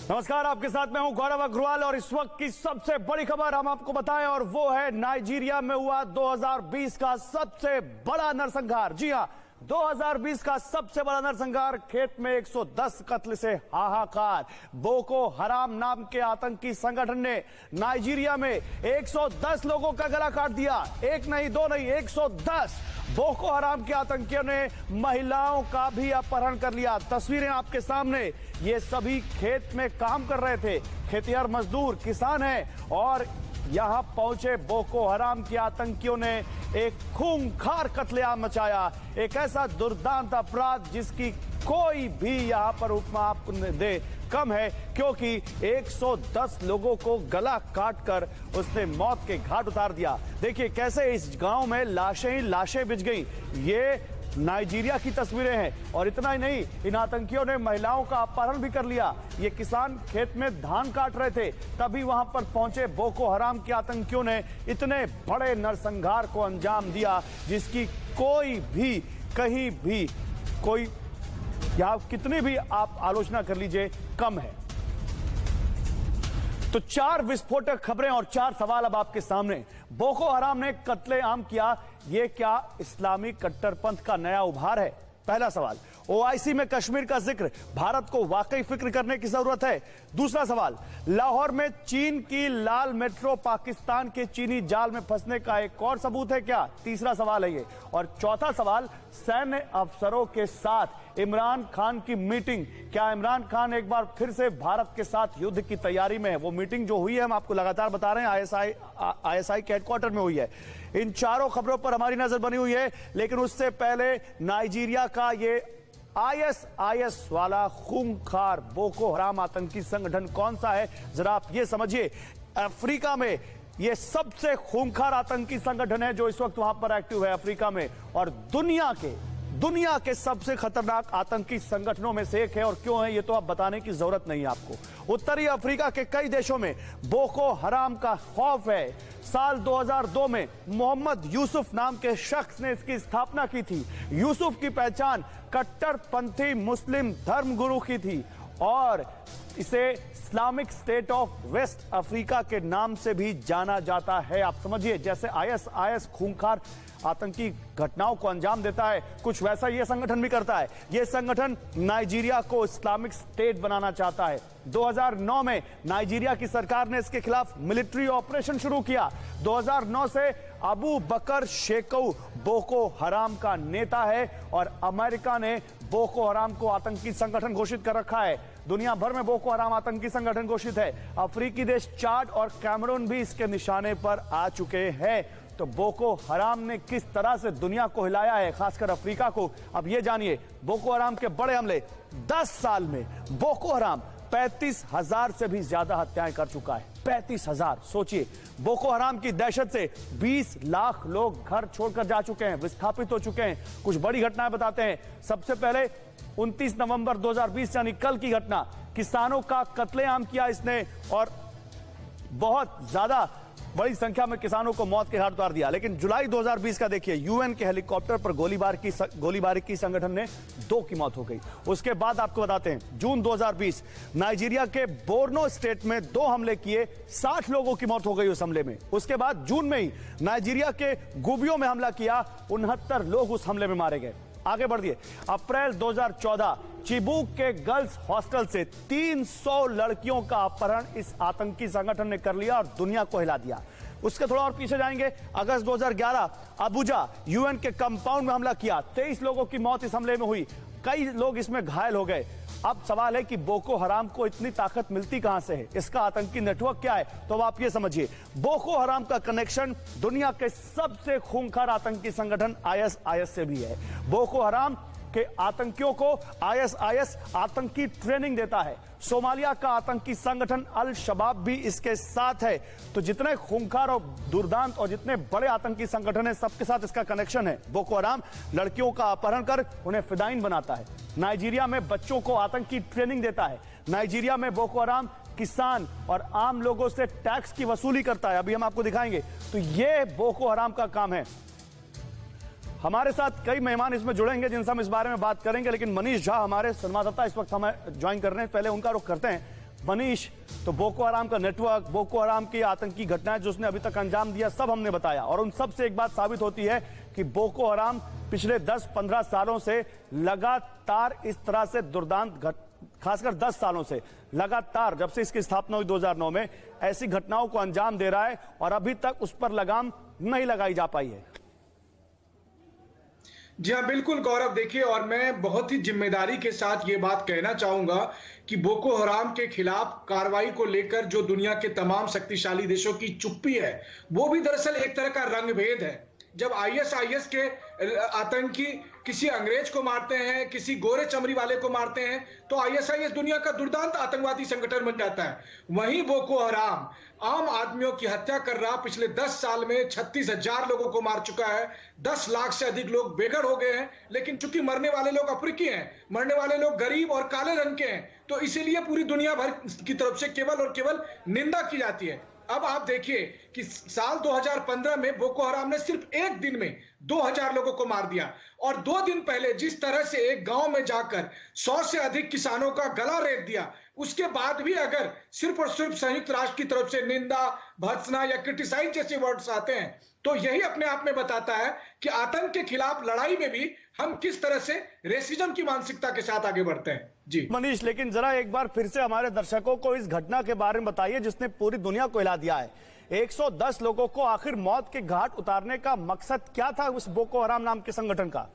नमस्कार, आपके साथ मैं हूं गौरव अग्रवाल और इस वक्त की सबसे बड़ी खबर हम आपको बताएं और वो है नाइजीरिया में हुआ 2020 का सबसे बड़ा नरसंहार। जी हां, 2020 का सबसे बड़ा नरसंहार। खेत में 110 कत्ल से हाहाकार। बोको हराम नाम के आतंकी संगठन ने नाइजीरिया में 110 लोगों का गला काट दिया। एक नहीं, दो नहीं, 110। बोको हराम के आतंकियों ने महिलाओं का भी अपहरण कर लिया। तस्वीरें आपके सामने, ये सभी खेत में काम कर रहे थे, खेतिहर मजदूर किसान हैं और यहां पहुंचे बोको हराम के आतंकियों ने एक खूंखार कत्लेआम मचाया। एक ऐसा दुर्दांत अपराध जिसकी कोई भी यहां पर उपमा आपको दे कम है, क्योंकि 110 लोगों को गला काटकर उसने मौत के घाट उतार दिया। देखिए कैसे इस गांव में लाशें ही लाशें बिछ गई। ये नाइजीरिया की तस्वीरें हैं और इतना ही नहीं, इन आतंकियों ने महिलाओं का अपहरण भी कर लिया। ये किसान खेत में धान काट रहे थे, तभी वहां पर पहुंचे बोको हराम के आतंकियों ने इतने बड़े नरसंहार को अंजाम दिया जिसकी कोई भी कहीं भी कोई या कितनी भी आप आलोचना कर लीजिए कम है। तो 4 विस्फोटक खबरें और 4 सवाल अब आपके सामने। बोको हराम ने कत्लेआम किया, यह क्या इस्लामी कट्टरपंथ का नया उभार है? पहला सवाल। ओआईसी में कश्मीर का जिक्र, भारत को वाकई फिक्र करने की जरूरत है। दूसरा सवाल, लाहौर में चीन की लाल मेट्रो पाकिस्तान के चीनी जाल में फंसने का एक और सबूत है क्या? तीसरा सवाल है ये। और चौथा सवाल, सैन्य अफसरों के साथ इमरान खान की मीटिंग, क्या इमरान खान एक बार फिर से भारत के साथ युद्ध की तैयारी में है? वो मीटिंग जो हुई है हम आपको लगातार बता रहे हैं, आईएसआई के हेडक्वार्टर में हुई है। इन चारों खबरों पर हमारी नजर बनी हुई है, लेकिन उससे पहले नाइजीरिया का ये आईएसआईएस वाला खूंखार बोको हराम आतंकी संगठन कौन सा है, जरा आप ये समझिए। अफ्रीका में ये सबसे खूंखार आतंकी संगठन है जो इस वक्त वहां पर एक्टिव है अफ्रीका में, और दुनिया के सबसे खतरनाक आतंकी संगठनों में से एक है। और क्यों है ये तो आप बताने की जरूरत नहीं है आपको। उत्तरी अफ्रीका के कई देशों में बोको हराम का खौफ है। साल 2002 में मोहम्मद यूसुफ नाम के शख्स ने इसकी स्थापना की थी। यूसुफ की पहचान कट्टरपंथी मुस्लिम धर्मगुरु की थी और इसे Islamic State of West Africa के नाम से भी जाना जाता है। आप समझिए, जैसे आईएसआईएस खूंखार आतंकी घटनाओं को अंजाम देता है, कुछ वैसा यह संगठन भी करता है। यह संगठन नाइजीरिया को इस्लामिक स्टेट बनाना चाहता है। 2009 में नाइजीरिया की सरकार ने इसके खिलाफ मिलिट्री ऑपरेशन शुरू किया। 2009 से अबू बकर शेकऊ बोको हराम का नेता है और अमेरिका ने बोको हराम को आतंकी संगठन घोषित कर रखा है। दुनिया भर में बोको हराम आतंकी संगठन घोषित है। अफ्रीकी देश चाड और कैमरून भी इसके निशाने पर आ चुके हैं। तो बोको हराम ने किस तरह से दुनिया को हिलाया है, खासकर अफ्रीका को, अब ये जानिए। बोको हराम के बड़े हमले, 10 साल में बोको हराम 35,000 से भी ज्यादा हत्याएं कर चुका है। 35,000, सोचिए। बोको हराम की दहशत से 20 लाख लोग घर छोड़कर जा चुके हैं, विस्थापित हो चुके हैं। कुछ बड़ी घटनाएं बताते हैं। सबसे पहले 29 नवंबर 2020 यानी कल की घटना, किसानों का कत्लेआम किया इसने और बहुत ज्यादा बड़ी संख्या में किसानों को मौत के घाट उतार दिया। लेकिन जुलाई 2020 का देखिए, यूएन के हेलीकॉप्टर पर गोलीबारी की संगठन ने 2 की मौत हो गई। उसके बाद आपको बताते हैं, जून 2020 नाइजीरिया के बोर्नो स्टेट में 2 हमले किए, 60 लोगों की मौत हो गई उस हमले में। उसके बाद जून में ही नाइजीरिया के गुबियो में हमला किया, 69 लोग उस हमले में मारे गए। आगे बढ़िए, अप्रैल 2014 चिबूक के गर्ल्स हॉस्टल से 300 लड़कियों का अपहरण इस आतंकी संगठन ने कर लिया और दुनिया को हिला दिया। उसके थोड़ा और पीछे जाएंगे, अगस्त 2011 अबुजा यूएन के कंपाउंड में हमला किया, 23 लोगों की मौत इस हमले में हुई, कई लोग इसमें घायल हो गए। अब सवाल है कि बोको हराम को इतनी ताकत मिलती कहां से है, इसका आतंकी नेटवर्क क्या है? तो अब आप ये समझिए, बोको हराम का कनेक्शन दुनिया के सबसे खूंखार आतंकी संगठन आईएसआईएस से भी है। बोको हराम के आतंकियों को आईएसआईएस आतंकी ट्रेनिंग देता है। सोमालिया का आतंकी संगठन अल शबाब भी इसके साथ है। तो जितने खूंखार और दुर्दांत और जितने बड़े आतंकी संगठन है, सबके साथ इसका कनेक्शन है। बोको हराम लड़कियों का अपहरण कर उन्हें फिदाइन बनाता है। नाइजीरिया में बच्चों को आतंकी ट्रेनिंग देता है। नाइजीरिया में बोको हराम किसान और आम लोगों से टैक्स की वसूली करता है, अभी हम आपको दिखाएंगे। तो ये बोको हराम का काम है। हमारे साथ कई मेहमान इसमें जुड़ेंगे जिनसे हम इस बारे में बात करेंगे, लेकिन मनीष झा हमारे संवाददाता इस वक्त हमें ज्वाइन कर रहे हैं। पहले उनका रुख करते हैं। मनीष, तो बोको हराम का नेटवर्क, बोको हराम की आतंकी घटनाएं जो उसने अभी तक अंजाम दिया, सब हमने बताया, और उन सब से एक बात साबित होती है कि बोको हराम पिछले 10-15 सालों से लगातार इस तरह से दुर्दांत खासकर 10 सालों से लगातार, जब से इसकी स्थापना हुई 2009 में, ऐसी घटनाओं को अंजाम दे रहा है और अभी तक उस पर लगाम नहीं लगाई जा पाई है। जी हाँ, बिल्कुल गौरव। देखिए, और मैं बहुत ही जिम्मेदारी के साथ ये बात कहना चाहूंगा कि बोको हराम के खिलाफ कार्रवाई को लेकर जो दुनिया के तमाम शक्तिशाली देशों की चुप्पी है, वो भी दरअसल एक तरह का रंगभेद है। जब आईएसआईएस के आतंकी किसी अंग्रेज को मारते हैं, किसी गोरे चमड़ी वाले को मारते हैं, तो आईएसआईएस दुनिया का दुर्दांत आतंकवादी संगठन बन जाता है। वहीं बोको हराम आम आदमियों की हत्या कर रहा, पिछले 10 साल में 36,000 लोगों को मार चुका है, 10 लाख से अधिक लोग बेघर हो गए हैं। लेकिन चूंकि मरने वाले लोग अफ्रीकी हैं, मरने वाले लोग गरीब और काले रंग के हैं, तो इसीलिए पूरी दुनिया भर की तरफ से केवल और केवल निंदा की जाती है। अब आप देखिए कि साल 2015 में बोको हराम ने सिर्फ एक दिन में 2000 लोगों को मार दिया, और 2 दिन पहले जिस तरह से एक गांव में जाकर 100 से अधिक किसानों का गला रेत दिया, उसके बाद भी अगर सिर्फ और सिर्फ संयुक्त राष्ट्र की तरफ से निंदा, भर्त्सना या क्रिटिसाइज जैसे वर्ड्स आते हैं, तो यही अपने आप में बताता है कि आतंक के खिलाफ लड़ाई में भी हम किस तरह से रेसिज्म की मानसिकता के साथ आगे बढ़ते हैं। जी मनीष, लेकिन जरा एक बार फिर से हमारे दर्शकों को इस घटना के बारे में बताइए जिसने पूरी दुनिया को हिला दिया है। 110 लोगों को आखिर मौत के घाट उतारने का मकसद क्या था उस बोको हराम नाम के संगठन का?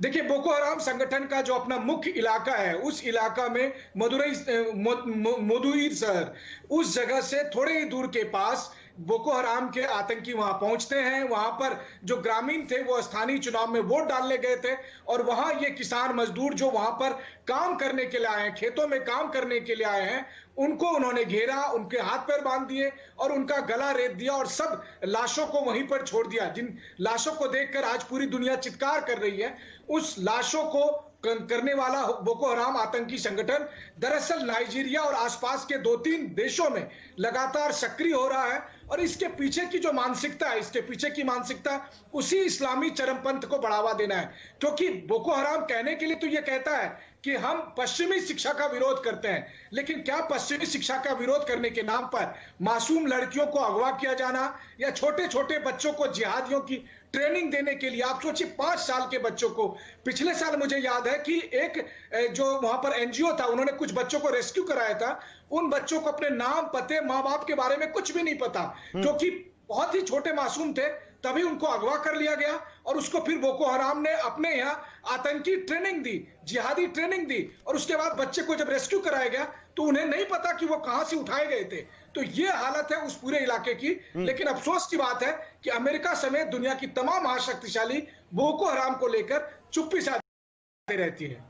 देखिए, बोको हराम संगठन का जो अपना मुख्य इलाका है, उस इलाका में मोदुइर शहर, उस जगह से थोड़े ही दूर के पास बोको हराम के आतंकी वहां पहुंचते हैं। वहां पर जो ग्रामीण थे वो स्थानीय चुनाव में वोट डालने गए थे, और वहां ये किसान मजदूर जो वहां पर काम करने के लिए आए हैं, खेतों में काम करने के लिए आए हैं, उनको उन्होंने घेरा, उनके हाथ पैर बांध दिए और उनका गला रेत दिया, और सब लाशों को वहीं पर छोड़ दिया। जिन लाशों को देखकर आज पूरी दुनिया चित्कार कर रही है, उस लाशों को करने वाला बोको हराम आतंकी संगठन दरअसल नाइजीरिया और आसपास के 2-3 देशों में लगातार सक्रिय हो रहा है। और इसके पीछे की जो मानसिकता है, इसके पीछे की मानसिकता उसी इस्लामी चरमपंथ को बढ़ावा देना है। क्योंकि बोको हराम कहने के लिए तो यह कहता है कि हम पश्चिमी शिक्षा का विरोध करते हैं, लेकिन क्या पश्चिमी शिक्षा का विरोध करने के नाम पर मासूम लड़कियों को अगवा किया जाना या छोटे छोटे बच्चों को जिहादियों की ट्रेनिंग देने के लिए, आप सोचिए 5 साल के बच्चों को, पिछले साल मुझे याद है कि एक जो वहां पर एनजीओ था, उन्होंने कुछ बच्चों को रेस्क्यू कराया था। उन बच्चों को अपने नाम, पते, माँ बाप के बारे में कुछ भी नहीं पता, क्योंकि बहुत ही छोटे मासूम थे, तभी उनको अगवा कर लिया गया और उसको फिर बोको हराम ने अपने यहाँ आतंकी ट्रेनिंग दी, जिहादी ट्रेनिंग दी, और उसके बाद बच्चे को जब रेस्क्यू कराया गया तो उन्हें नहीं पता कि वो कहां से उठाए गए थे। तो ये हालत है उस पूरे इलाके की। लेकिन अफसोस की बात है कि अमेरिका समेत दुनिया की तमाम महाशक्तिशाली बोको हराम को लेकर चुप्पी साधे रहती है।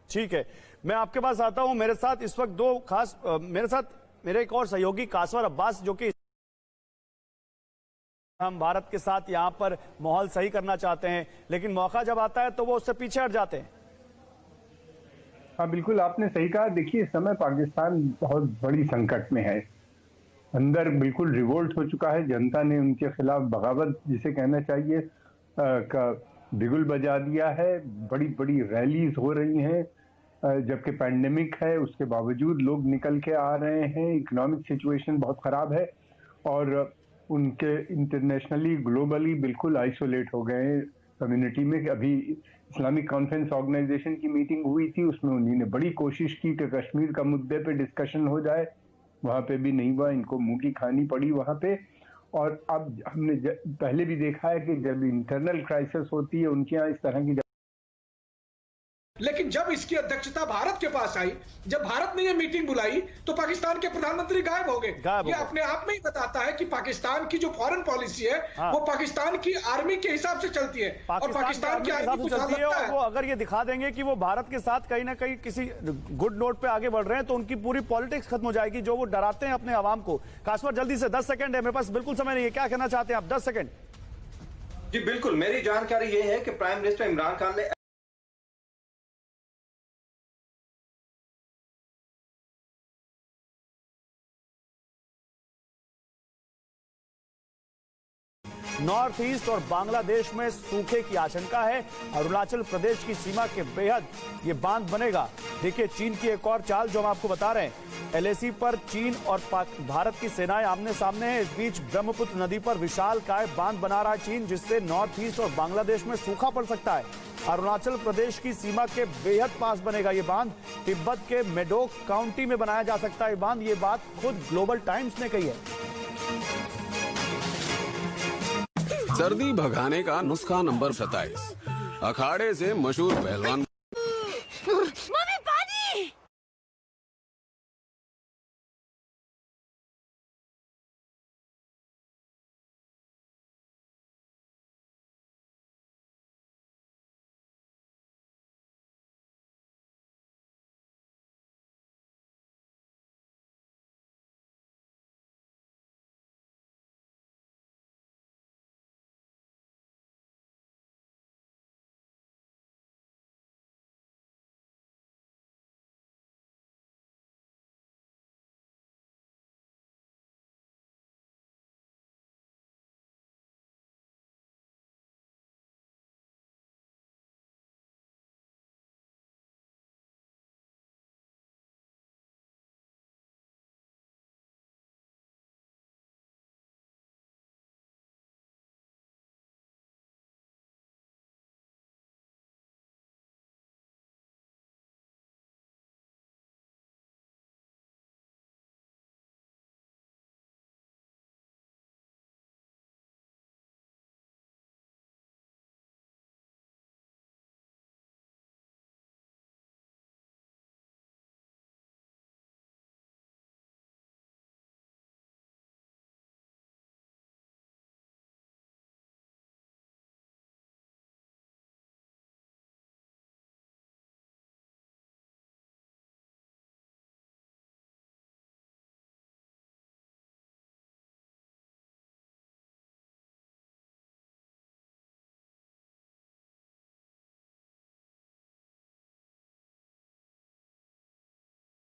ठीक है, मैं आपके पास आता हूं। मेरे साथ इस वक्त दो खास मेरे साथ मेरे एक और सहयोगी कासवर अब्बास, जो कि हम भारत के साथ यहां पर माहौल सही करना चाहते हैं, लेकिन मौका जब आता है तो वो उससे पीछे हट जाते हैं। हाँ, बिल्कुल आपने सही कहा। देखिए, इस समय पाकिस्तान बहुत बड़ी संकट में है, अंदर बिल्कुल रिवोल्ट हो चुका है। जनता ने उनके खिलाफ बगावत जिसे कहना चाहिए का बिगुल बजा दिया है। बड़ी बड़ी रैलीज हो रही हैं, जबकि पैंडेमिक है उसके बावजूद लोग निकल के आ रहे हैं। इकोनॉमिक सिचुएशन बहुत खराब है और उनके इंटरनेशनली ग्लोबली बिल्कुल आइसोलेट हो गए हैं कम्युनिटी में। अभी इस्लामिक कॉन्फ्रेंस ऑर्गेनाइजेशन की मीटिंग हुई थी, उसमें उन्होंने बड़ी कोशिश की कि कश्मीर का मुद्दे पे डिस्कशन हो जाए, वहां पे भी नहीं हुआ, इनको मुंह की खानी पड़ी वहां पे। और अब हमने पहले भी देखा है कि जब इंटरनल क्राइसिस होती है उनके यहाँ इस तरह की, लेकिन जब इसकी अध्यक्षता भारत के पास आई, जब भारत ने यह मीटिंग बुलाई, तो पाकिस्तान के प्रधानमंत्री गायब हो गए। ये अपने आप में ही बताता है कि पाकिस्तान की जो फॉरेन पॉलिसी है वो पाकिस्तान की आर्मी के हिसाब से चलती है, और पाकिस्तान की आर्मी को चलती है। और वो अगर ये दिखा देंगे कि वो भारत के साथ कहीं ना कहीं किसी गुड नोट पे आगे बढ़ रहे हैं, तो उनकी पूरी पॉलिटिक्स खत्म हो जाएगी, जो वो डराते हैं अपने आवाम को। कासवर, जल्दी से 10 सेकंड है, मेरे पास बिल्कुल समय नहीं है, क्या कहना चाहते हैं आप? 10 सेकंड। जी बिल्कुल, मेरी जानकारी ये है कि प्राइम मिनिस्टर इमरान खान ने नॉर्थ ईस्ट और बांग्लादेश में सूखे की आशंका है। अरुणाचल प्रदेश की सीमा के बेहद ये बांध बनेगा। देखिए चीन की एक और चाल जो हम आपको बता रहे हैं। एलएसी पर चीन और भारत की सेनाएं आमने सामने हैं। इस बीच ब्रह्मपुत्र नदी पर विशालकाय बांध बना रहा है चीन, जिससे नॉर्थ ईस्ट और बांग्लादेश में सूखा पड़ सकता है। अरुणाचल प्रदेश की सीमा के बेहद पास बनेगा ये बांध। तिब्बत के मेडोक काउंटी में बनाया जा सकता है ये बांध। ये बात खुद ग्लोबल टाइम्स ने कही है। सर्दी भगाने का नुस्खा नंबर 27। अखाड़े से मशहूर पहलवान